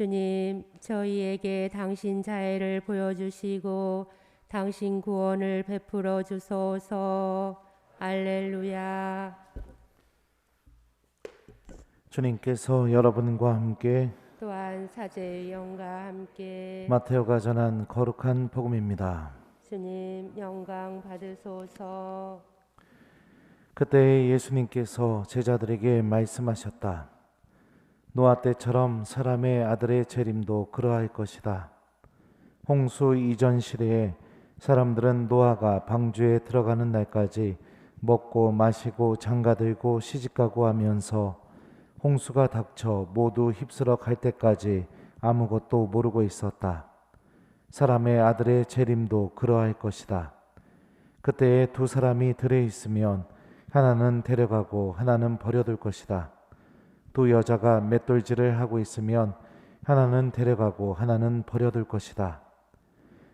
주님, 저희에게 당신 자애를 보여주시고 당신 구원을 베풀어 주소서. 할렐루야. 주님께서 여러분과 함께 또한 사제의 영과 함께 마테오가 전한 거룩한 복음입니다. 주님 영광 받으소서. 그때 예수님께서 제자들에게 말씀하셨다. 노아 때처럼 사람의 아들의 재림도 그러할 것이다. 홍수 이전 시대에 사람들은 노아가 방주에 들어가는 날까지 먹고 마시고 장가들고 시집가고 하면서 홍수가 닥쳐 모두 휩쓸어 갈 때까지 아무것도 모르고 있었다. 사람의 아들의 재림도 그러할 것이다. 그때에 두 사람이 들에 있으면 하나는 데려가고 하나는 버려둘 것이다. 두 여자가 맷돌질을 하고 있으면 하나는 데려가고 하나는 버려둘 것이다.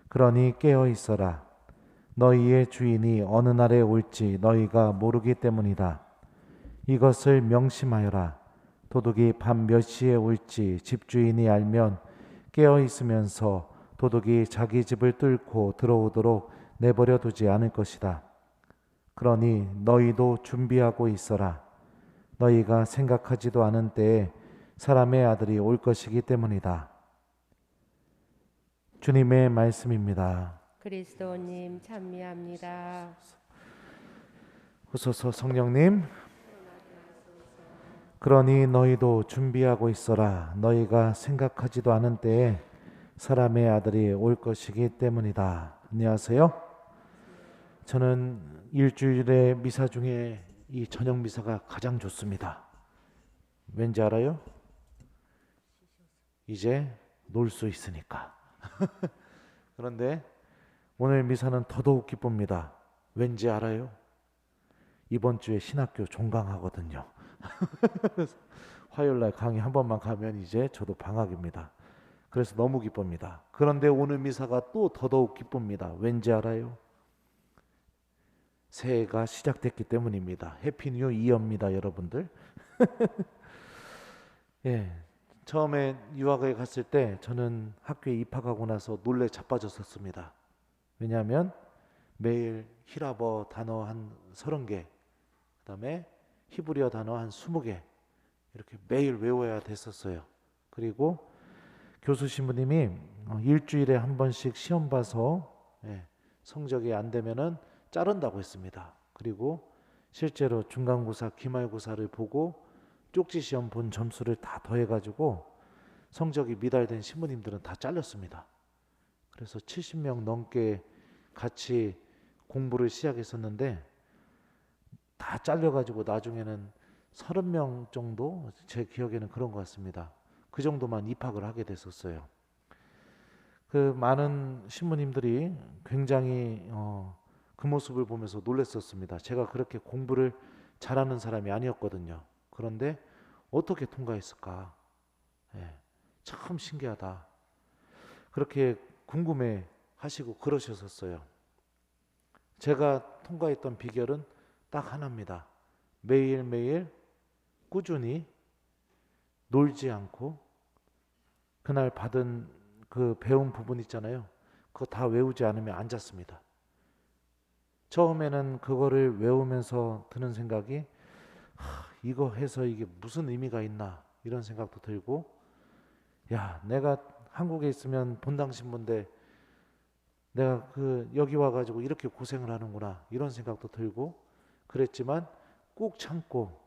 그러니 깨어 있어라. 너희의 주인이 어느 날에 올지 너희가 모르기 때문이다. 이것을 명심하여라. 도둑이 밤 몇 시에 올지 집주인이 알면 깨어 있으면서 도둑이 자기 집을 뚫고 들어오도록 내버려 두지 않을 것이다. 그러니 너희도 준비하고 있어라. 너희가 생각하지도 않은 때에 사람의 아들이 올 것이기 때문이다. 주님의 말씀입니다. 그리스도님 찬미합니다. 오소서 성령님. 그러니 너희도 준비하고 있어라. 너희가 생각하지도 않은 때에 사람의 아들이 올 것이기 때문이다. 안녕하세요. 저는 일주일의 미사 중에 이 저녁 미사가 가장 좋습니다. 왠지 알아요? 이제 놀 수 있으니까. 그런데 오늘 미사는 더더욱 기쁩니다. 왠지 알아요? 이번 주에 신학교 종강하거든요. 화요일날 강의 한 번만 가면 이제 저도 방학입니다. 그래서 너무 기쁩니다. 그런데 오늘 미사가 또 더더욱 기쁩니다. 왠지 알아요? 새해가 시작됐기 때문입니다. 해피 뉴 이어입니다, 여러분들. 예, 처음에 유학에 갔을 때 저는 학교에 입학하고 나서 놀래 자빠졌었습니다. 왜냐하면 매일 히라버 단어 한 30개, 그 다음에 히브리어 단어 한 20개 이렇게 매일 외워야 됐었어요. 그리고 교수 신부님이 일주일에 한 번씩 시험 봐서 성적이 안 되면은 자른다고 했습니다. 그리고 실제로 중간고사, 기말고사를 보고 쪽지 시험 본 점수를 다 더해가지고 성적이 미달된 신부님들은 다 잘렸습니다. 그래서 70명 넘게 같이 공부를 시작했었는데 다 잘려가지고 나중에는 30명 정도, 제 기억에는 그런 것 같습니다. 그 정도만 입학을 하게 됐었어요. 그 많은 신부님들이 굉장히 그 모습을 보면서 놀랐었습니다. 제가 그렇게 공부를 잘하는 사람이 아니었거든요. 그런데 어떻게 통과했을까? 참 신기하다. 그렇게 궁금해 하시고 그러셨었어요. 제가 통과했던 비결은 딱 하나입니다. 매일매일 꾸준히 놀지 않고 그날 받은 그 배운 부분 있잖아요. 그거 다 외우지 않으면 안 잤습니다. 처음에는 그거를 외우면서 드는 생각이 이거 해서 이게 무슨 의미가 있나 이런 생각도 들고, 야, 내가 한국에 있으면 본당 신부인데 내가 여기 와가지고 이렇게 고생을 하는구나 이런 생각도 들고 그랬지만 꾹 참고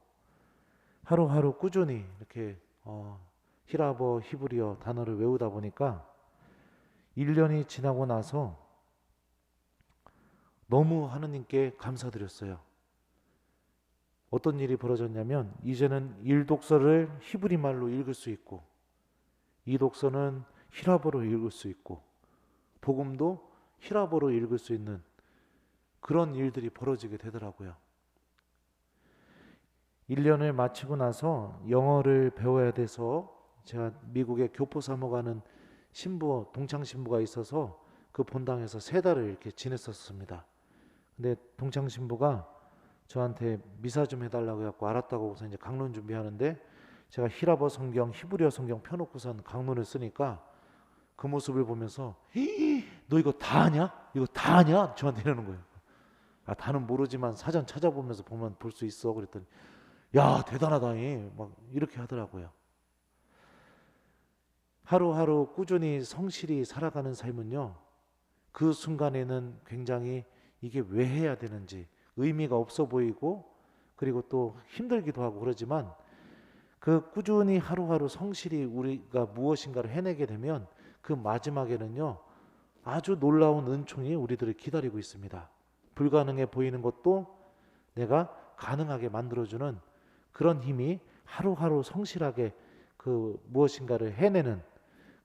하루하루 꾸준히 이렇게 히라버 히브리어 단어를 외우다 보니까 1년이 지나고 나서 너무 하느님께 감사드렸어요. 어떤 일이 벌어졌냐면 이제는 1독서를 히브리 말로 읽을 수 있고 2독서는 히라버로 읽을 수 있고 복음도 히라버로 읽을 수 있는 그런 일들이 벌어지게 되더라고요. 1년을 마치고 나서 영어를 배워야 돼서 제가 미국에 교포 사모가는 신부, 동창 신부가 있어서 그 본당에서 3달을 이렇게 지냈었습니다. 근데 동창 신부가 저한테 미사 좀 해달라고 해갖고 알았다고 해서 이제 강론 준비하는데 제가 히라버 성경, 히브리어 성경 펴놓고선 강론을 쓰니까 그 모습을 보면서 너 이거 다 아냐? 이거 다 아냐? 저한테 이러는 거예요. 아, 다는 모르지만 사전 찾아보면서 보면 볼 수 있어. 그랬더니 야, 대단하다니 막 이렇게 하더라고요. 하루하루 꾸준히 성실히 살아가는 삶은요, 그 순간에는 굉장히 이게 왜 해야 되는지 의미가 없어 보이고, 그리고 또 힘들기도 하고 그러지만, 그 꾸준히 하루하루 성실히 우리가 무엇인가를 해내게 되면 그 마지막에는요, 아주 놀라운 은총이 우리들을 기다리고 있습니다. 불가능해 보이는 것도 내가 가능하게 만들어주는 그런 힘이 하루하루 성실하게 그 무엇인가를 해내는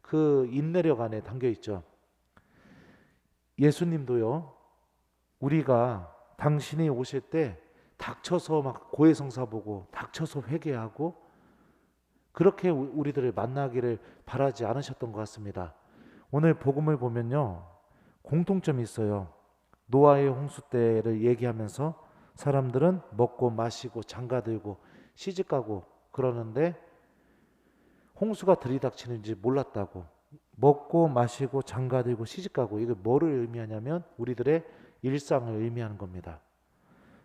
그 인내력 안에 담겨 있죠. 예수님도요, 우리가 당신이 오실 때 닥쳐서 막 고해성사 보고 닥쳐서 회개하고 그렇게 우리들을 만나기를 바라지 않으셨던 것 같습니다. 오늘 복음을 보면요, 공통점이 있어요. 노아의 홍수 때를 얘기하면서 사람들은 먹고 마시고 장가들고 시집가고 그러는데 홍수가 들이닥치는지 몰랐다고. 먹고 마시고 장가들고 시집가고, 이게 뭐를 의미하냐면 우리들의 일상을 의미하는 겁니다.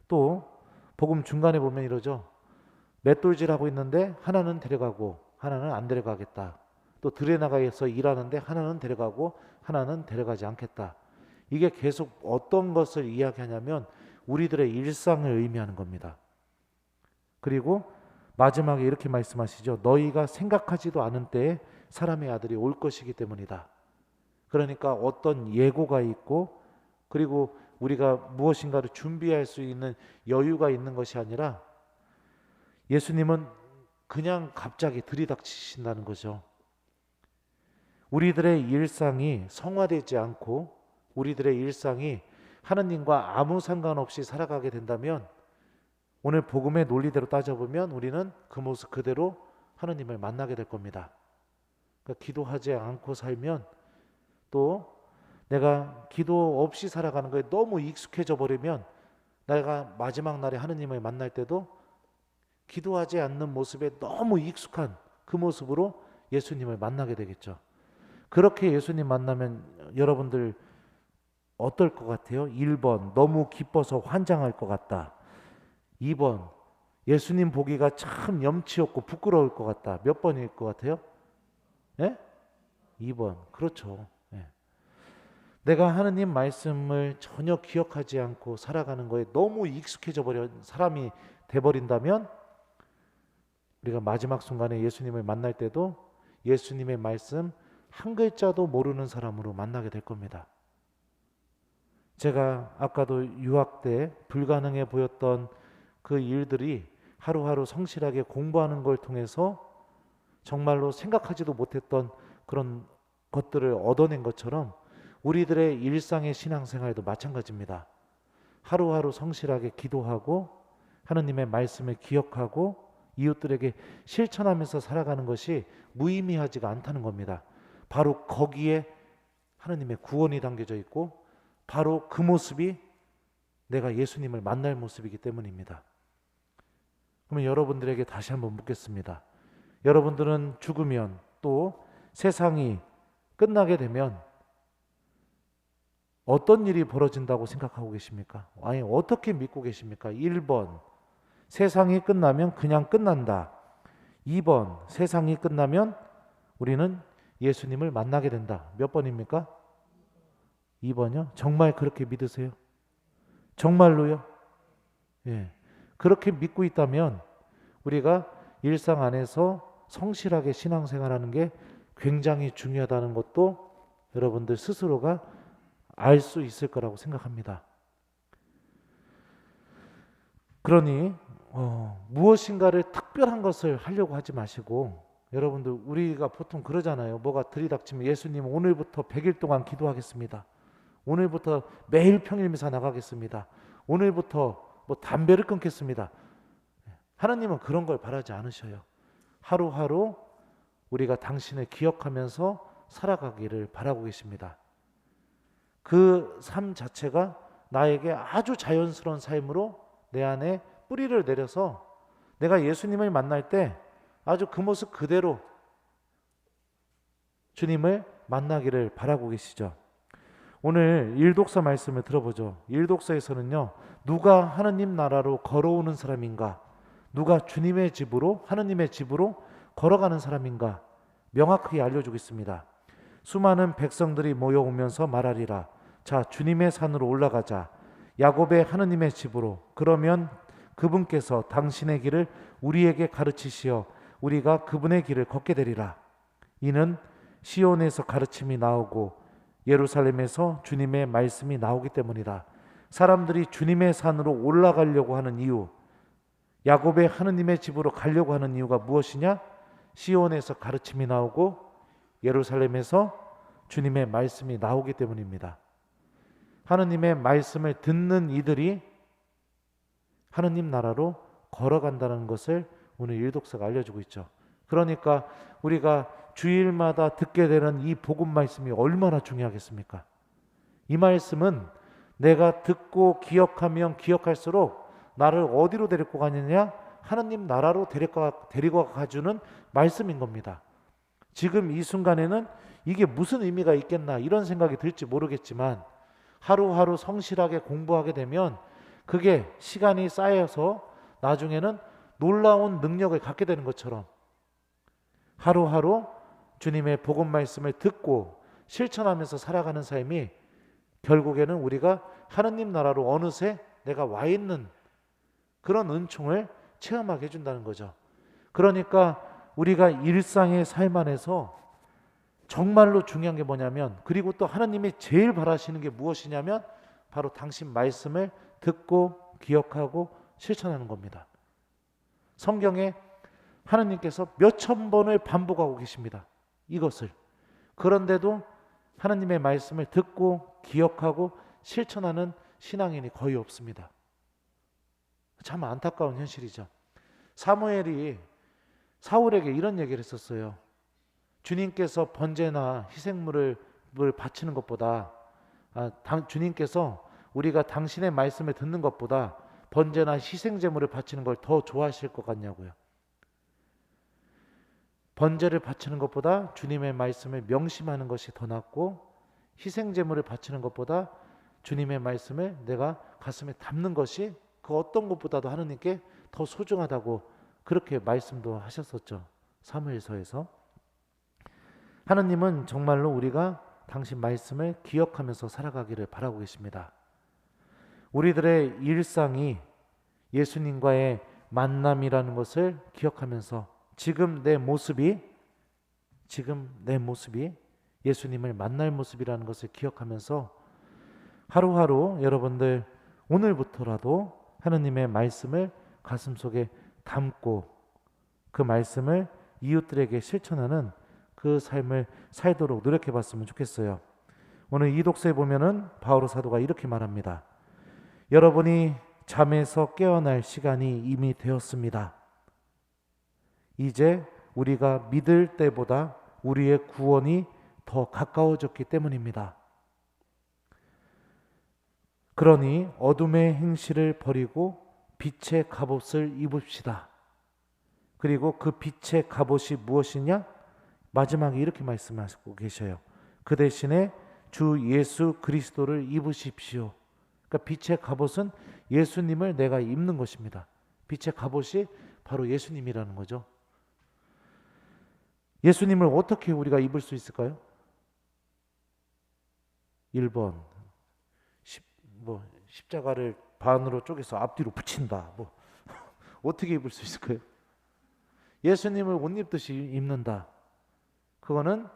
또 복음 중간에 보면 이러죠. 맷돌질하고 있는데 하나는 데려가고 하나는 안 데려가겠다. 또 들에 나가서 일하는데 하나는 데려가고 하나는 데려가지 않겠다. 이게 계속 어떤 것을 이야기하냐면 우리들의 일상을 의미하는 겁니다. 그리고 마지막에 이렇게 말씀하시죠. 너희가 생각하지도 않은 때에 사람의 아들이 올 것이기 때문이다. 그러니까 어떤 예고가 있고, 그리고 우리가 무엇인가를 준비할 수 있는 여유가 있는 것이 아니라 예수님은 그냥 갑자기 들이닥치신다는 거죠. 우리들의 일상이 성화되지 않고 우리들의 일상이 하느님과 아무 상관없이 살아가게 된다면, 오늘 복음의 논리대로 따져보면 우리는 그 모습 그대로 하느님을 만나게 될 겁니다. 그러니까 기도하지 않고 살면, 또 내가 기도 없이 살아가는 거에 너무 익숙해져 버리면 내가 마지막 날에 하느님을 만날 때도 기도하지 않는 모습에 너무 익숙한 그 모습으로 예수님을 만나게 되겠죠. 그렇게 예수님 만나면 여러분들 어떨 것 같아요? 1번, 너무 기뻐서 환장할 것 같다. 2번, 예수님 보기가 참 염치 없고 부끄러울 것 같다. 몇 번일 것 같아요? 예? 2번. 그렇죠. 예. 내가 하느님 말씀을 전혀 기억하지 않고 살아가는 거에 너무 익숙해져 버린 사람이 돼버린다면, 우리가 마지막 순간에 예수님을 만날 때도 예수님의 말씀 한 글자도 모르는 사람으로 만나게 될 겁니다. 제가 아까도 유학 때 불가능해 보였던 그 일들이 하루하루 성실하게 공부하는 걸 통해서 정말로 생각하지도 못했던 그런 것들을 얻어낸 것처럼 우리들의 일상의 신앙생활도 마찬가지입니다. 하루하루 성실하게 기도하고 하느님의 말씀을 기억하고 이웃들에게 실천하면서 살아가는 것이 무의미하지가 않다는 겁니다. 바로 거기에 하느님의 구원이 담겨져 있고, 바로 그 모습이 내가 예수님을 만날 모습이기 때문입니다. 그러면 여러분들에게 다시 한번 묻겠습니다. 여러분들은 죽으면, 또 세상이 끝나게 되면 어떤 일이 벌어진다고 생각하고 계십니까? 아니, 어떻게 믿고 계십니까? 1번, 세상이 끝나면 그냥 끝난다. 2번, 세상이 끝나면 우리는 예수님을 만나게 된다. 몇 번입니까? 2번이요? 정말 그렇게 믿으세요? 정말로요? 예. 그렇게 믿고 있다면 우리가 일상 안에서 성실하게 신앙생활하는 게 굉장히 중요하다는 것도 여러분들 스스로가 알 수 있을 거라고 생각합니다. 그러니 무엇인가를 특별한 것을 하려고 하지 마시고, 여러분들 우리가 보통 그러잖아요. 뭐가 들이닥치면 예수님 오늘부터 100일 동안 기도하겠습니다. 오늘부터 매일 평일미사 나가겠습니다. 오늘부터 뭐 담배를 끊겠습니다. 하나님은 그런 걸 바라지 않으셔요. 하루하루 우리가 당신을 기억하면서 살아가기를 바라고 계십니다. 그 삶 자체가 나에게 아주 자연스러운 삶으로 내 안에 뿌리를 내려서 내가 예수님을 만날 때 아주 그 모습 그대로 주님을 만나기를 바라고 계시죠. 오늘 일독서 말씀을 들어보죠. 일독서에서는요, 누가 하느님 나라로 걸어오는 사람인가, 누가 주님의 집으로, 하느님의 집으로 걸어가는 사람인가 명확하게 알려주고 있습니다. 수많은 백성들이 모여오면서 말하리라. 자, 주님의 산으로 올라가자. 야곱의 하느님의 집으로. 그러면 그분께서 당신의 길을 우리에게 가르치시어 우리가 그분의 길을 걷게 되리라. 이는 시온에서 가르침이 나오고 예루살렘에서 주님의 말씀이 나오기 때문이라. 사람들이 주님의 산으로 올라가려고 하는 이유, 야곱의 하느님의 집으로 가려고 하는 이유가 무엇이냐? 시온에서 가르침이 나오고 예루살렘에서 주님의 말씀이 나오기 때문입니다. 하느님의 말씀을 듣는 이들이 하느님 나라로 걸어간다는 것을 오늘 일독서가 알려주고 있죠. 그러니까 우리가 주일마다 듣게 되는 이 복음 말씀이 얼마나 중요하겠습니까? 이 말씀은 내가 듣고 기억하면 기억할수록 나를 어디로 데리고 가느냐? 하느님 나라로 데리고 가주는 말씀인 겁니다. 지금 이 순간에는 이게 무슨 의미가 있겠나 이런 생각이 들지 모르겠지만 하루하루 성실하게 공부하게 되면 그게 시간이 쌓여서 나중에는 놀라운 능력을 갖게 되는 것처럼 하루하루 주님의 복음 말씀을 듣고 실천하면서 살아가는 삶이 결국에는 우리가 하느님 나라로 어느새 내가 와 있는 그런 은총을 체험하게 해준다는 거죠. 그러니까 우리가 일상의 삶 안에서 정말로 중요한 게 뭐냐면, 그리고 또 하나님이 제일 바라시는 게 무엇이냐면 바로 당신 말씀을 듣고 기억하고 실천하는 겁니다. 성경에 하나님께서 몇천 번을 반복하고 계십니다. 이것을. 그런데도 하나님의 말씀을 듣고 기억하고 실천하는 신앙인이 거의 없습니다. 참 안타까운 현실이죠. 사무엘이 사울에게 이런 얘기를 했었어요. 주님께서 번제나 희생물을 바치는 것보다 주님께서 우리가 당신의 말씀을 듣는 것보다 번제나 희생제물을 바치는 걸 더 좋아하실 것 같냐고요. 번제를 바치는 것보다 주님의 말씀을 명심하는 것이 더 낫고, 희생제물을 바치는 것보다 주님의 말씀을 내가 가슴에 담는 것이 그 어떤 것보다도 하느님께 더 소중하다고 그렇게 말씀도 하셨었죠. 사무엘서에서. 하느님은 정말로 우리가 당신 말씀을 기억하면서 살아가기를 바라고 계십니다. 우리들의 일상이 예수님과의 만남이라는 것을 기억하면서 지금 내 모습이 예수님을 만날 모습이라는 것을 기억하면서 하루하루 여러분들 오늘부터라도 하느님의 말씀을 가슴속에 담고 그 말씀을 이웃들에게 실천하는 그 삶을 살도록 노력해 봤으면 좋겠어요. 오늘 이 독서에 보면은 바오로 사도가 이렇게 말합니다. 여러분이 잠에서 깨어날 시간이 이미 되었습니다. 이제 우리가 믿을 때보다 우리의 구원이 더 가까워졌기 때문입니다. 그러니 어둠의 행실을 버리고 빛의 갑옷을 입읍시다. 그리고 그 빛의 갑옷이 무엇이냐? 마지막에 이렇게 말씀하시고 계셔요. 그 대신에 주 예수 그리스도를 입으십시오. 그러니까 빛의 갑옷은 예수님을 내가 입는 것입니다. 빛의 갑옷이 바로 예수님이라는 거죠. 예수님을 어떻게 우리가 입을 수 있을까요? 1번 십자가를 반으로 쪼개서 앞뒤로 붙인다. 어떻게 입을 수 있을까요? 예수님을 옷 입듯이 입는다. 그거는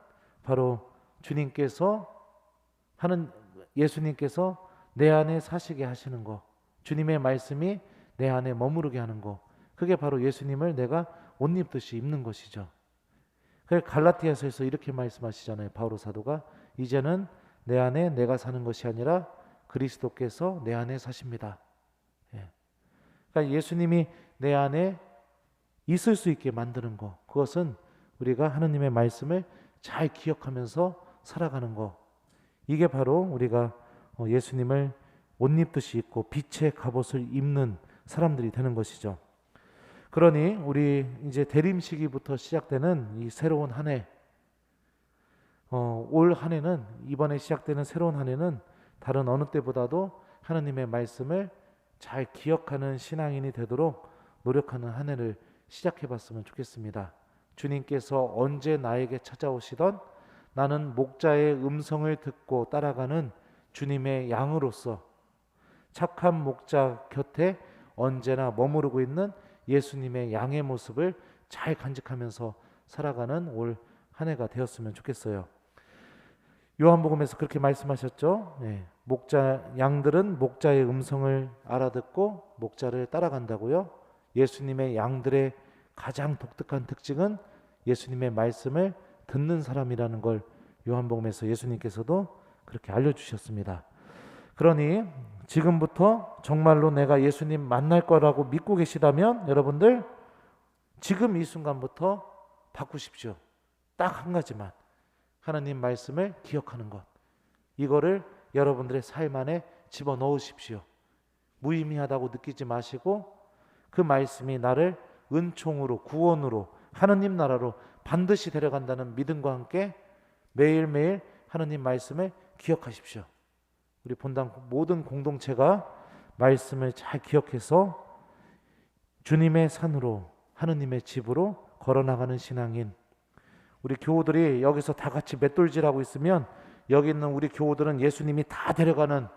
바로 예수님께서 내 안에 사시게 하시는 거, 주님의 말씀이 내 안에 머무르게 하는 거, 그게 바로 예수님을 내가 옷 입듯이 입는 것이죠. 그래서 갈라디아서에서 이렇게 말씀하시잖아요. 바오로 사도가 이제는 내 안에 내가 사는 것이 아니라 그리스도께서 내 안에 사십니다. 그러니까 예수님이 내 안에 있을 수 있게 만드는 거, 그것은 우리가 하느님의 말씀을 잘 기억하면서 살아가는 거, 이게 바로 우리가 예수님을 옷 입듯이 입고 빛의 갑옷을 입는 사람들이 되는 것이죠. 그러니 우리 이제 대림 시기부터 시작되는 이 새로운 한 해, 올 한 해는, 이번에 시작되는 새로운 한 해는 다른 어느 때보다도 하나님의 말씀을 잘 기억하는 신앙인이 되도록 노력하는 한 해를 시작해 봤으면 좋겠습니다. 주님께서 언제 나에게 찾아오시던 나는 목자의 음성을 듣고 따라가는 주님의 양으로서 착한 목자 곁에 언제나 머무르고 있는 예수님의 양의 모습을 잘 간직하면서 살아가는 올 한 해가 되었으면 좋겠어요. 요한복음에서 그렇게 말씀하셨죠. 양들은 목자의 음성을 알아듣고 목자를 따라간다고요. 예수님의 양들의 가장 독특한 특징은 예수님의 말씀을 듣는 사람이라는 걸 요한복음에서 예수님께서도 그렇게 알려주셨습니다. 그러니 지금부터 정말로 내가 예수님 만날 거라고 믿고 계시다면 여러분들 지금 이 순간부터 바꾸십시오. 딱 한 가지만, 하나님 말씀을 기억하는 것, 이거를 여러분들의 삶 안에 집어넣으십시오. 무의미하다고 느끼지 마시고 그 말씀이 나를 은총으로, 구원으로, 하느님 나라로 반드시 데려간다는 믿음과 함께 매일매일 하느님 말씀을 기억하십시오. 우리 본당 모든 공동체가 말씀을 잘 기억해서 주님의 산으로, 하느님의 집으로 걸어나가는 신앙인, 우리 교우들이 여기서 다 같이 맷돌질하고 있으면 여기 있는 우리 교우들은 예수님이 다 데려가는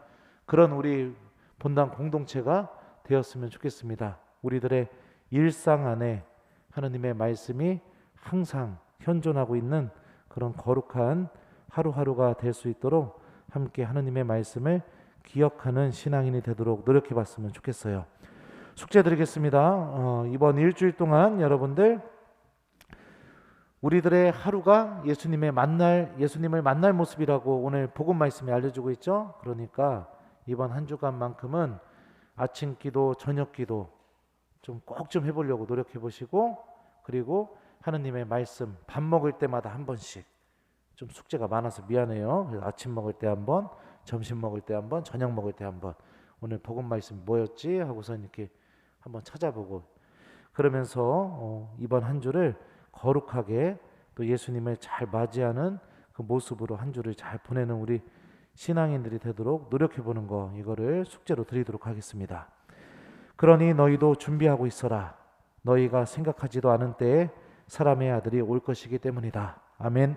그런 우리 본당 공동체가 되었으면 좋겠습니다. 우리들의 일상 안에 하느님의 말씀이 항상 현존하고 있는 그런 거룩한 하루하루가 될 수 있도록 함께 하느님의 말씀을 기억하는 신앙인이 되도록 노력해 봤으면 좋겠어요. 숙제 드리겠습니다. 이번 일주일 동안 여러분들 우리들의 하루가 예수님을 만날 모습이라고 오늘 복음 말씀이 알려주고 있죠. 그러니까 이번 한 주간만큼은 아침 기도, 저녁 기도 좀 꼭 좀 해보려고 노력해 보시고, 그리고 하느님의 말씀 밥 먹을 때마다 한 번씩, 좀 숙제가 많아서 미안해요. 그래서 아침 먹을 때 한 번, 점심 먹을 때 한 번, 저녁 먹을 때 한 번, 오늘 복음 말씀 뭐였지 하고서 이렇게 한번 찾아보고, 그러면서 이번 한 주를 거룩하게 또 예수님을 잘 맞이하는 그 모습으로 한 주를 잘 보내는 우리 신앙인들이 되도록 노력해 보는 거, 이거를 숙제로 드리도록 하겠습니다. 그러니 너희도 준비하고 있어라. 너희가 생각하지도 않은 때에 사람의 아들이 올 것이기 때문이다. 아멘.